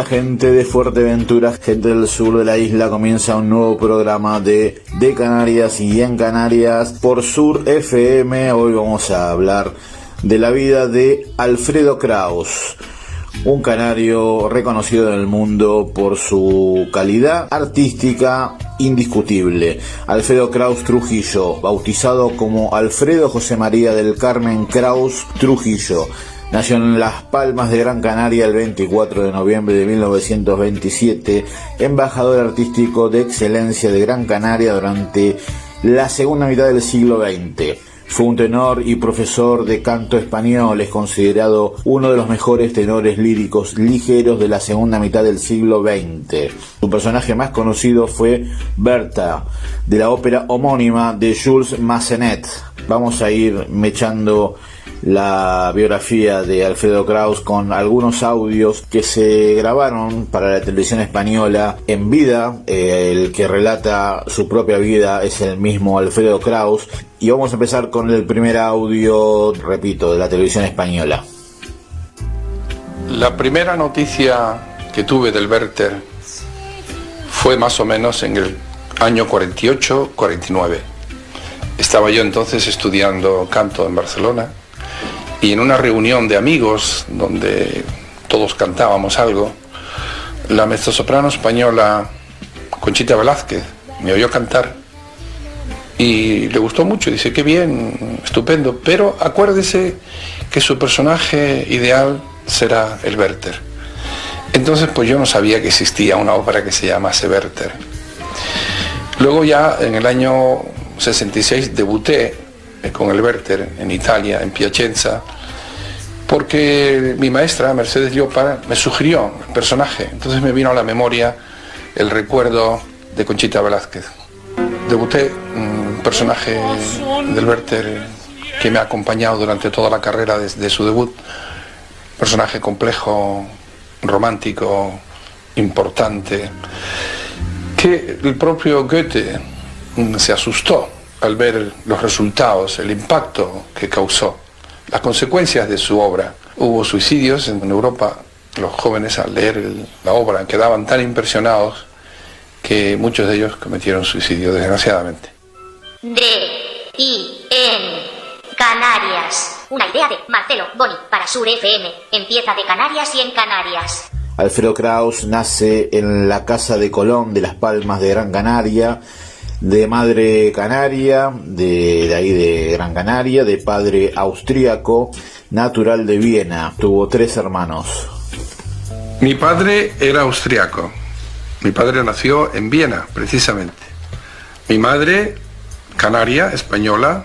gente de Fuerteventura, gente del sur de la isla. Comienza un nuevo programa de Canarias y en Canarias por Sur FM. Hoy vamos a hablar de la vida de Alfredo Kraus, un canario reconocido en el mundo por su calidad artística indiscutible. Alfredo Kraus Trujillo, bautizado como Alfredo José María del Carmen Kraus Trujillo, nació en Las Palmas de Gran Canaria el 24 de noviembre de 1927, embajador artístico de excelencia de Gran Canaria durante la segunda mitad del siglo XX. Fue un tenor y profesor de canto español, es considerado uno de los mejores tenores líricos ligeros de la segunda mitad del siglo XX. Su personaje más conocido fue Berta, de la ópera homónima de Jules Massenet. Vamos a ir mechando la biografía de Alfredo Kraus con algunos audios que se grabaron para la televisión española en vida. El que relata su propia vida es el mismo Alfredo Kraus. Y vamos a empezar con el primer audio, repito, de la televisión española. La primera noticia que tuve del Werther fue más o menos en el año 48-49. Estaba yo entonces estudiando canto en Barcelona y en una reunión de amigos donde todos cantábamos algo, la mezzosoprano española Conchita Velázquez me oyó cantar y le gustó mucho. Dice, qué bien, estupendo, pero acuérdese que su personaje ideal será el Werther. Entonces pues yo no sabía que existía una ópera que se llamase Werther. Luego ya en el año 66 debuté con el Werther en Italia, en Piacenza, porque mi maestra Mercedes Llopar me sugirió el personaje. Entonces me vino a la memoria el recuerdo de Conchita Velázquez. Debuté un personaje del Werther que me ha acompañado durante toda la carrera desde su debut. Personaje complejo, romántico, importante, que el propio Goethe se asustó al ver los resultados, el impacto que causó, las consecuencias de su obra. Hubo suicidios en Europa. Los jóvenes al leer la obra quedaban tan impresionados que muchos de ellos cometieron suicidio, desgraciadamente. D.I.N. Canarias. Una idea de Marcelo Boni para Sur FM. Empieza de Canarias y en Canarias. Alfredo Kraus nace en la Casa de Colón de Las Palmas de Gran Canaria, de madre canaria, de ahí de Gran Canaria, de padre austríaco, natural de Viena. Tuvo 3 hermanos. Mi padre era austriaco. Mi padre nació en Viena, precisamente. Mi madre, canaria, española,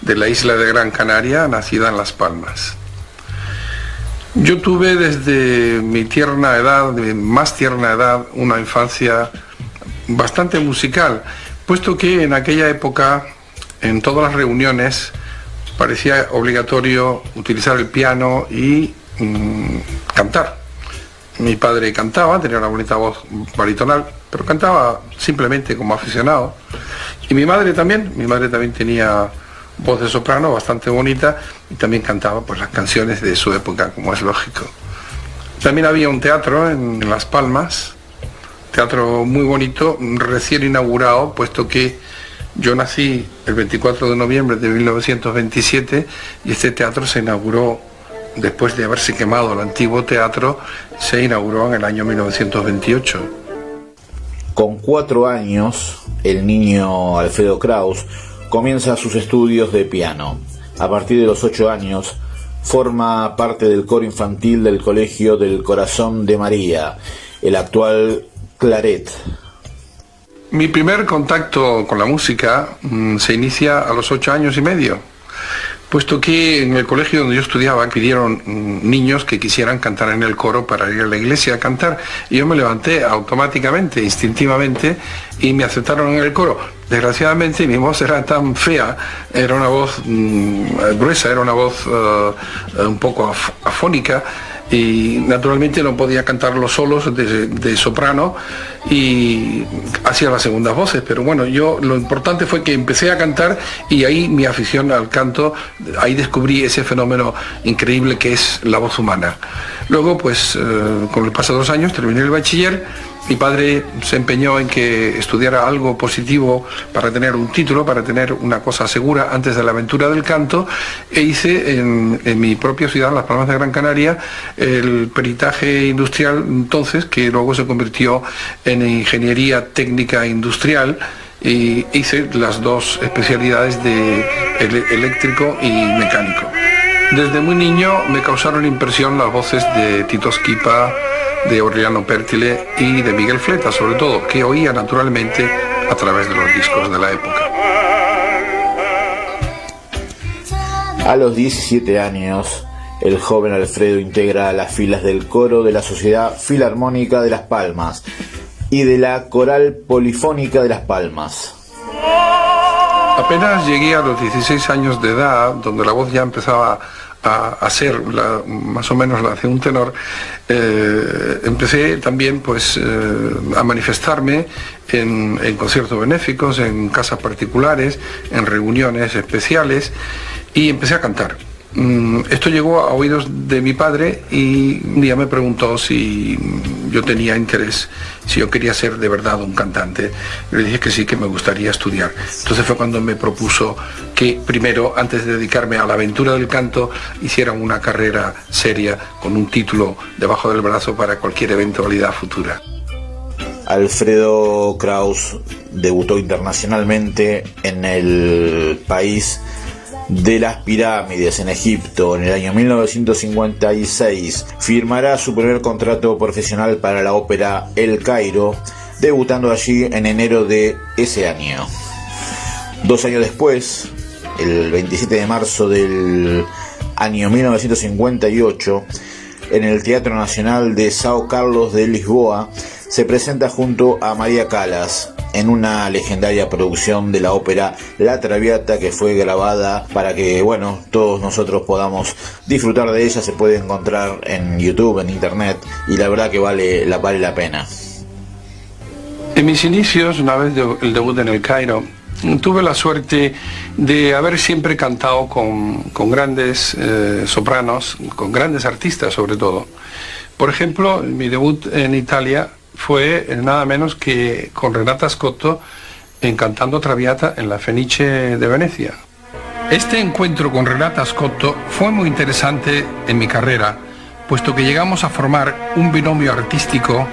de la isla de Gran Canaria, nacida en Las Palmas. Yo tuve desde mi tierna edad, de más tierna edad, una infancia bastante musical, puesto que en aquella época, en todas las reuniones, parecía obligatorio utilizar el piano y cantar. Mi padre cantaba, tenía una bonita voz baritonal, pero cantaba simplemente como aficionado. Y mi madre también tenía voz de soprano bastante bonita y también cantaba pues las canciones de su época, como es lógico. También había un teatro en Las Palmas, teatro muy bonito, recién inaugurado, puesto que yo nací el 24 de noviembre de 1927 y este teatro se inauguró después de haberse quemado el antiguo teatro, se inauguró en el año 1928. Con 4 años, el niño Alfredo Kraus comienza sus estudios de piano. A partir de los 8 años, forma parte del coro infantil del Colegio del Corazón de María, el actual Claret. Mi primer contacto con la música se inicia a los 8 años y medio, puesto que en el colegio donde yo estudiaba pidieron niños que quisieran cantar en el coro para ir a la iglesia a cantar, y yo me levanté automáticamente, instintivamente, y me aceptaron en el coro. Desgraciadamente mi voz era tan fea, era una voz gruesa, era una voz un poco afónica, y naturalmente no podía cantar los solos de soprano y hacía las segundas voces, pero bueno, lo importante fue que empecé a cantar y ahí mi afición al canto, ahí descubrí ese fenómeno increíble que es la voz humana. Luego pues con el paso de los años terminé el bachiller. Mi padre se empeñó en que estudiara algo positivo para tener un título, para tener una cosa segura antes de la aventura del canto, e hice en mi propia ciudad, Las Palmas de Gran Canaria, el peritaje industrial entonces, que luego se convirtió en ingeniería técnica industrial, y hice las dos especialidades de eléctrico y mecánico. Desde muy niño me causaron impresión las voces de Tito Schipa, de Aureliano Pértile y de Miguel Fleta, sobre todo, que oía naturalmente a través de los discos de la época. A los 17 años, el joven Alfredo integra las filas del coro de la Sociedad Filarmónica de Las Palmas y de la Coral Polifónica de Las Palmas. Apenas llegué a los 16 años de edad, donde la voz ya empezaba a ser más o menos la de un tenor, empecé también pues a manifestarme en conciertos benéficos, en casas particulares, en reuniones especiales, y empecé a cantar. Esto llegó a oídos de mi padre y un día me preguntó si yo tenía interés, si yo quería ser de verdad un cantante. Le dije que sí, que me gustaría estudiar. Entonces fue cuando me propuso que primero, antes de dedicarme a la aventura del canto, hiciera una carrera seria con un título debajo del brazo para cualquier eventualidad futura. Alfredo Kraus debutó internacionalmente en el país de las pirámides, en Egipto. En el año 1956 firmará su primer contrato profesional para la ópera El Cairo, debutando allí en enero de ese año. 2 años después, el 27 de marzo del año 1958, en el Teatro Nacional de São Carlos de Lisboa, se presenta junto a María Callas en una legendaria producción de la ópera La Traviata, que fue grabada para que, todos nosotros podamos disfrutar de ella. Se puede encontrar en YouTube, en internet, y la verdad que vale la pena. En mis inicios, una vez el debut en El Cairo, tuve la suerte de haber siempre cantado con grandes sopranos, con grandes artistas sobre todo. Por ejemplo, mi debut en Italia fue nada menos que con Renata Scotto cantando Traviata en la Fenice de Venecia. Este encuentro con Renata Scotto fue muy interesante en mi carrera, puesto que llegamos a formar un binomio artístico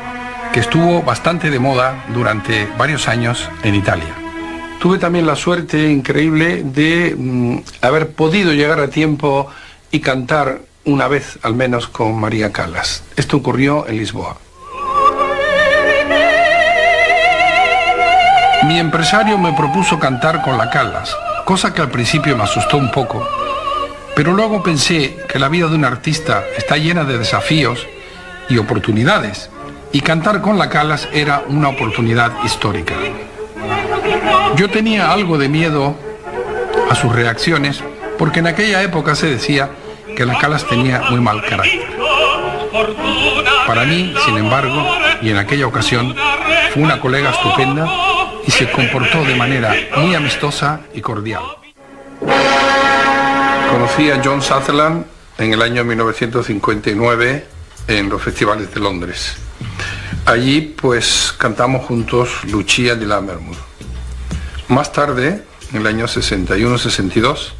que estuvo bastante de moda durante varios años en Italia. Tuve también la suerte increíble de haber podido llegar a tiempo y cantar una vez al menos con María Callas. Esto ocurrió en Lisboa. Mi empresario me propuso cantar con la Callas, cosa que al principio me asustó un poco, pero luego pensé que la vida de un artista está llena de desafíos y oportunidades, y cantar con la Callas era una oportunidad histórica. Yo tenía algo de miedo a sus reacciones, porque en aquella época se decía que la Callas tenía muy mal carácter. Para mí, sin embargo, y en aquella ocasión, fue una colega estupenda y se comportó de manera muy amistosa y cordial. Conocí a John Sutherland en el año 1959 en los festivales de Londres. Allí pues cantamos juntos Lucia di Lammermoor. Más tarde, en el año 61-62,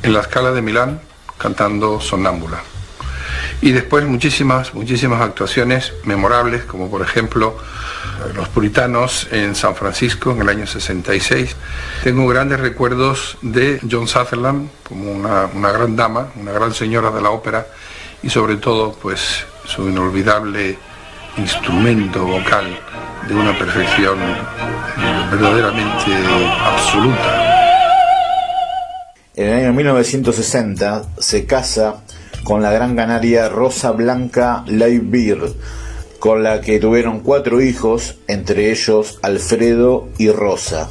en la Scala de Milán, cantando Sonnambula. Y después muchísimas actuaciones memorables, como por ejemplo Los Puritanos en San Francisco en el año 66. Tengo grandes recuerdos de John Sutherland como una gran dama, una gran señora de la ópera, y sobre todo pues su inolvidable instrumento vocal de una perfección verdaderamente absoluta. En el año 1960 se casa con la gran canaria Rosa Blanca Leibir, con la que tuvieron 4 hijos, entre ellos Alfredo y Rosa.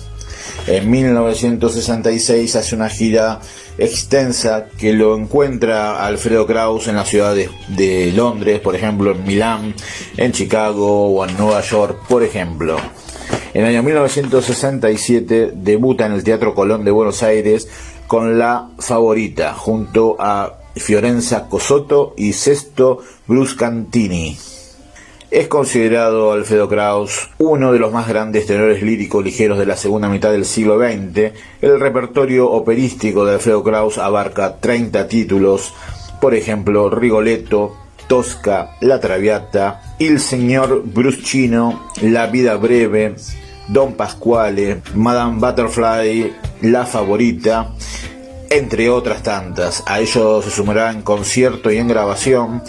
En 1966 hace una gira extensa que lo encuentra Alfredo Kraus en las ciudades de Londres, por ejemplo, en Milán, en Chicago o en Nueva York, por ejemplo. En el año 1967 debuta en el Teatro Colón de Buenos Aires con La Favorita, junto a Fiorenza Cosotto y Sesto Bruscantini. Es considerado Alfredo Kraus uno de los más grandes tenores líricos ligeros de la segunda mitad del siglo XX. El repertorio operístico de Alfredo Kraus abarca 30 títulos, por ejemplo, Rigoletto, Tosca, La Traviata, Il Signor Bruscino, La Vida Breve, Don Pasquale, Madame Butterfly, La Favorita, entre otras tantas. A ello se sumará en concierto y en grabación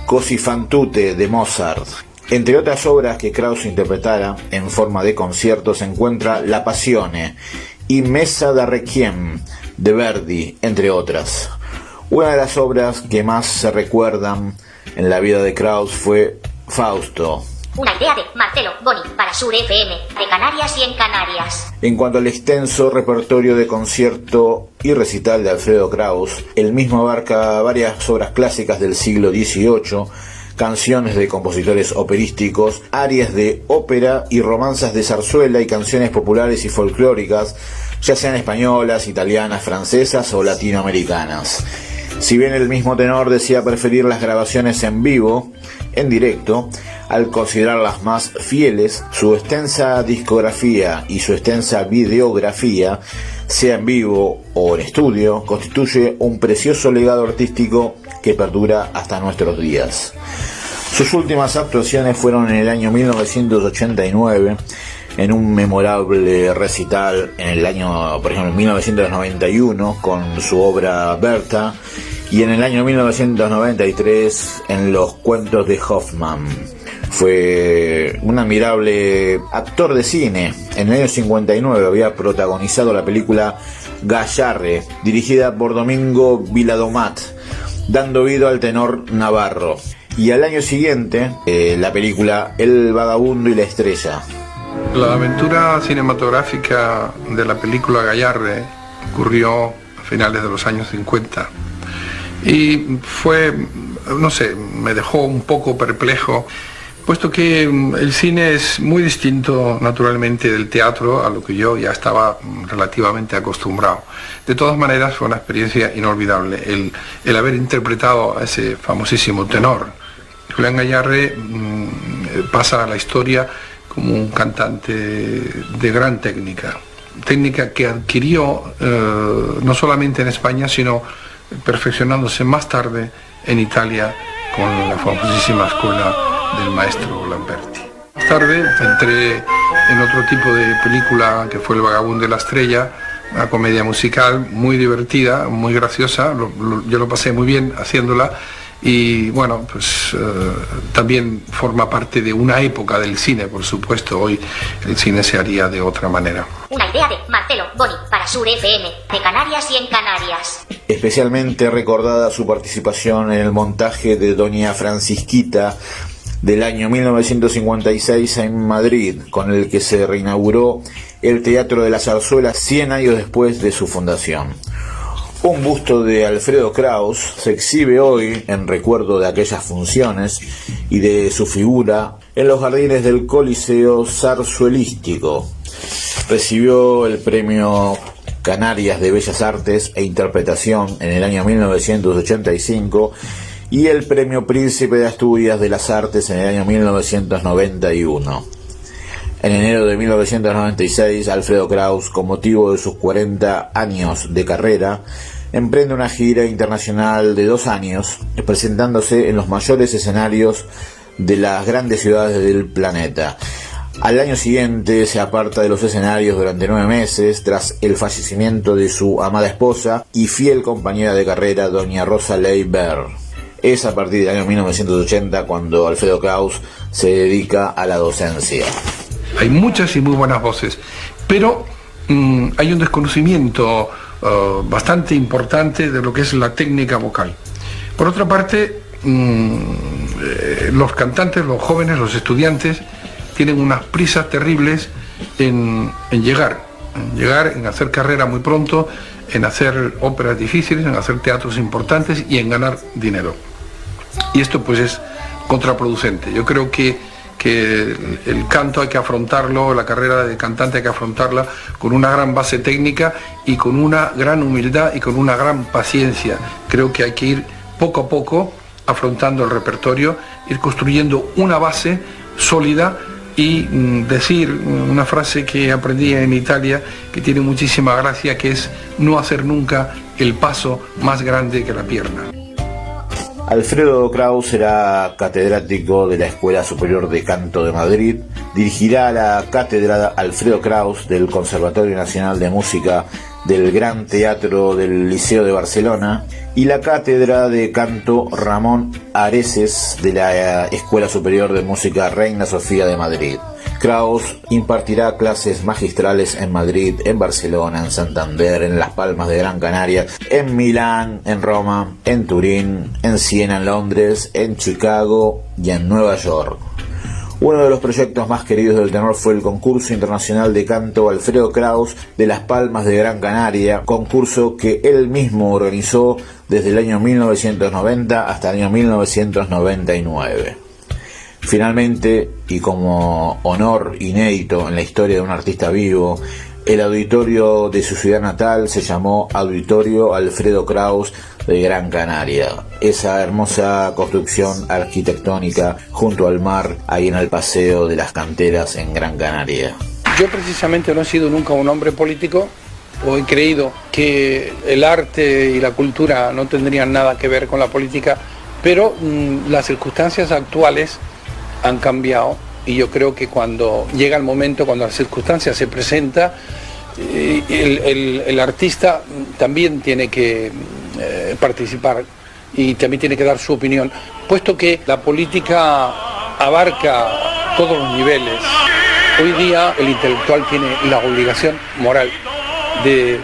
Così fan tutte de Mozart. Entre otras obras que Kraus interpretara en forma de concierto se encuentra La Passione y Messa da Requiem de Verdi, entre otras. Una de las obras que más se recuerdan en la vida de Kraus fue Fausto. Una idea de Marcelo Boni para Sur FM, de Canarias y en Canarias. En cuanto al extenso repertorio de concierto y recital de Alfredo Kraus, el mismo abarca varias obras clásicas del siglo XVIII, canciones de compositores operísticos, arias de ópera y romanzas de zarzuela y canciones populares y folclóricas, ya sean españolas, italianas, francesas o latinoamericanas. Si bien el mismo tenor decía preferir las grabaciones en vivo, en directo, al considerarlas más fieles, su extensa discografía y su extensa videografía, sea en vivo o en estudio, constituye un precioso legado artístico que perdura hasta nuestros días. Sus últimas actuaciones fueron en el año 1989, en un memorable recital en el año, por ejemplo, 1991 con su obra Berta, y en el año 1993 en Los Cuentos de Hoffmann. Fue un admirable actor de cine. En el año 59 había protagonizado la película Gayarre, dirigida por Domingo Viladomat, dando vida al tenor navarro. Y al año siguiente, la película El Vagabundo y la Estrella. La aventura cinematográfica de la película Gayarre ocurrió a finales de los años 50 y fue, no sé, me dejó un poco perplejo, puesto que el cine es muy distinto naturalmente del teatro, a lo que yo ya estaba relativamente acostumbrado. De todas maneras fue una experiencia inolvidable el haber interpretado a ese famosísimo tenor. Julián Gayarre pasa a la historia como un cantante de gran técnica que adquirió no solamente en España, sino perfeccionándose más tarde en Italia con la famosísima escuela del maestro Lamberti. Más tarde entré en otro tipo de película que fue El Vagabundo de la Estrella, una comedia musical muy divertida, muy graciosa, yo lo pasé muy bien haciéndola. Y bueno, pues también forma parte de una época del cine, por supuesto. Hoy el cine se haría de otra manera. Una idea de Marcelo Boni para Sur FM, de Canarias y en Canarias. Especialmente recordada su participación en el montaje de Doña Francisquita del año 1956 en Madrid, con el que se reinauguró el Teatro de la Zarzuela 100 años después de su fundación. Un busto de Alfredo Kraus se exhibe hoy en recuerdo de aquellas funciones y de su figura en los jardines del Coliseo Zarzuelístico. Recibió el premio Canarias de Bellas Artes e Interpretación en el año 1985 y el premio Príncipe de Asturias de las Artes en el año 1991. En enero de 1996, Alfredo Kraus, con motivo de sus 40 años de carrera, emprende una gira internacional de 2 años, presentándose en los mayores escenarios de las grandes ciudades del planeta. Al año siguiente se aparta de los escenarios durante 9 meses, tras el fallecimiento de su amada esposa y fiel compañera de carrera, doña Rosa Leiber. Es a partir del año 1980 cuando Alfredo Kraus se dedica a la docencia. Hay muchas y muy buenas voces, pero hay un desconocimiento bastante importante de lo que es la técnica vocal. Por otra parte, los cantantes, los jóvenes, los estudiantes, tienen unas prisas terribles en llegar llegar, en hacer carrera muy pronto, en hacer óperas difíciles, en hacer teatros importantes y en ganar dinero. Y esto pues es contraproducente. Yo creo que el canto hay que afrontarlo, la carrera de cantante hay que afrontarla con una gran base técnica y con una gran humildad y con una gran paciencia. Creo que hay que ir poco a poco afrontando el repertorio, ir construyendo una base sólida y decir una frase que aprendí en Italia que tiene muchísima gracia, que es no hacer nunca el paso más grande que la pierna. Alfredo Kraus será catedrático de la Escuela Superior de Canto de Madrid, dirigirá la cátedra Alfredo Kraus del Conservatorio Nacional de Música del Gran Teatro del Liceo de Barcelona y la cátedra de canto Ramón Areces de la Escuela Superior de Música Reina Sofía de Madrid. Kraus impartirá clases magistrales en Madrid, en Barcelona, en Santander, en Las Palmas de Gran Canaria, en Milán, en Roma, en Turín, en Siena, en Londres, en Chicago y en Nueva York. Uno de los proyectos más queridos del tenor fue el Concurso Internacional de Canto Alfredo Kraus de Las Palmas de Gran Canaria, concurso que él mismo organizó desde el año 1990 hasta el año 1999. Finalmente, y como honor inédito en la historia de un artista vivo, el auditorio de su ciudad natal se llamó Auditorio Alfredo Kraus de Gran Canaria. Esa hermosa construcción arquitectónica junto al mar, ahí en el Paseo de las Canteras en Gran Canaria. Yo precisamente no he sido nunca un hombre político, o he creído que el arte y la cultura no tendrían nada que ver con la política, pero las circunstancias actuales han cambiado y yo creo que cuando llega el momento, cuando la circunstancia se presenta, el artista también tiene que participar y también tiene que dar su opinión, puesto que la política abarca todos los niveles. Hoy día el intelectual tiene la obligación moral de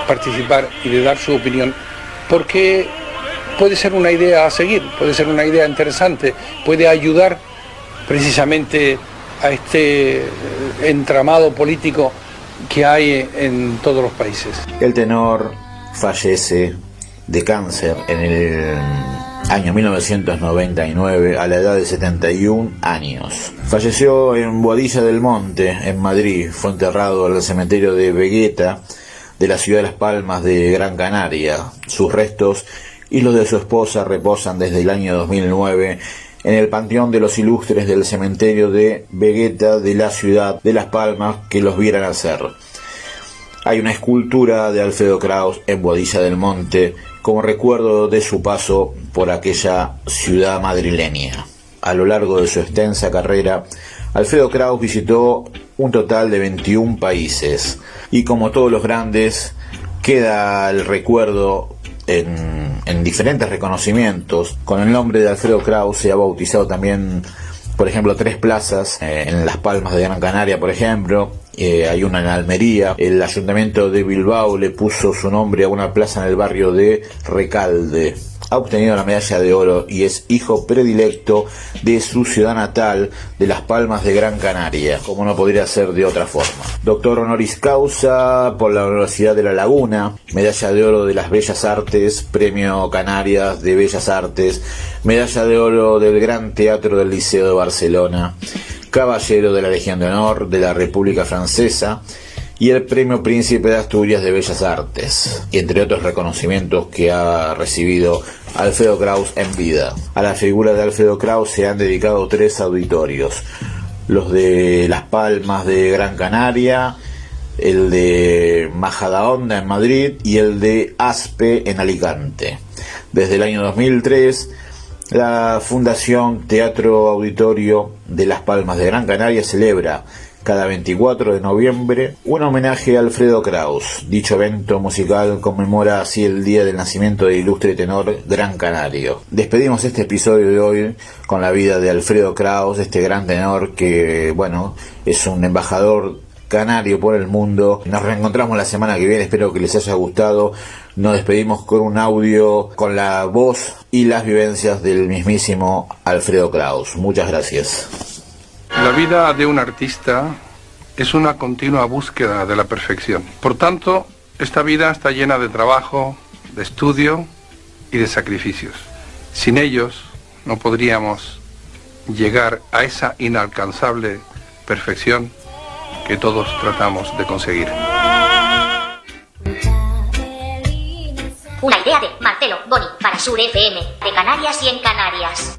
participar y de dar su opinión, porque puede ser una idea a seguir, puede ser una idea interesante, puede ayudar precisamente a este entramado político que hay en todos los países. El tenor fallece de cáncer en el año 1999 a la edad de 71 años. Falleció en Boadilla del Monte, en Madrid. Fue enterrado en el cementerio de Vegueta de la ciudad de Las Palmas de Gran Canaria. Sus restos y los de su esposa reposan desde el año 2009 en el Panteón de los Ilustres del cementerio de Vegueta de la ciudad de Las Palmas que los vieran nacer. Hay una escultura de Alfredo Kraus en Boadilla del Monte como recuerdo de su paso por aquella ciudad madrileña. A lo largo de su extensa carrera, Alfredo Kraus visitó un total de 21 países y como todos los grandes queda el recuerdo en diferentes reconocimientos. Con el nombre de Alfredo Kraus se ha bautizado también, por ejemplo, 3 plazas en Las Palmas de Gran Canaria, por ejemplo. Hay una en Almería. El ayuntamiento de Bilbao le puso su nombre a una plaza en el barrio de Recalde. Ha obtenido la medalla de oro y es hijo predilecto de su ciudad natal, de Las Palmas de Gran Canaria, como no podría ser de otra forma. Doctor honoris causa por la Universidad de La Laguna, medalla de oro de las Bellas Artes, Premio Canarias de Bellas Artes, medalla de oro del Gran Teatro del Liceo de Barcelona, Caballero de la Legión de Honor de la República Francesa y el Premio Príncipe de Asturias de Bellas Artes, y entre otros reconocimientos que ha recibido Alfredo Kraus en vida. A la figura de Alfredo Kraus se han dedicado 3 auditorios: los de Las Palmas de Gran Canaria, el de Majadahonda en Madrid y el de Aspe en Alicante. Desde el año 2003, la Fundación Teatro Auditorio de Las Palmas de Gran Canaria celebra cada 24 de noviembre un homenaje a Alfredo Kraus. Dicho evento musical conmemora así el día del nacimiento del ilustre tenor gran canario. Despedimos este episodio de hoy con la vida de Alfredo Kraus, este gran tenor que, bueno, es un embajador canario por el mundo. Nos reencontramos la semana que viene, espero que les haya gustado. Nos despedimos con un audio con la voz y las vivencias del mismísimo Alfredo Kraus. Muchas gracias. La vida de un artista es una continua búsqueda de la perfección. Por tanto, esta vida está llena de trabajo, de estudio y de sacrificios. Sin ellos no podríamos llegar a esa inalcanzable perfección que todos tratamos de conseguir. Una idea de Marcelo Boni para Sur FM, de Canarias y en Canarias.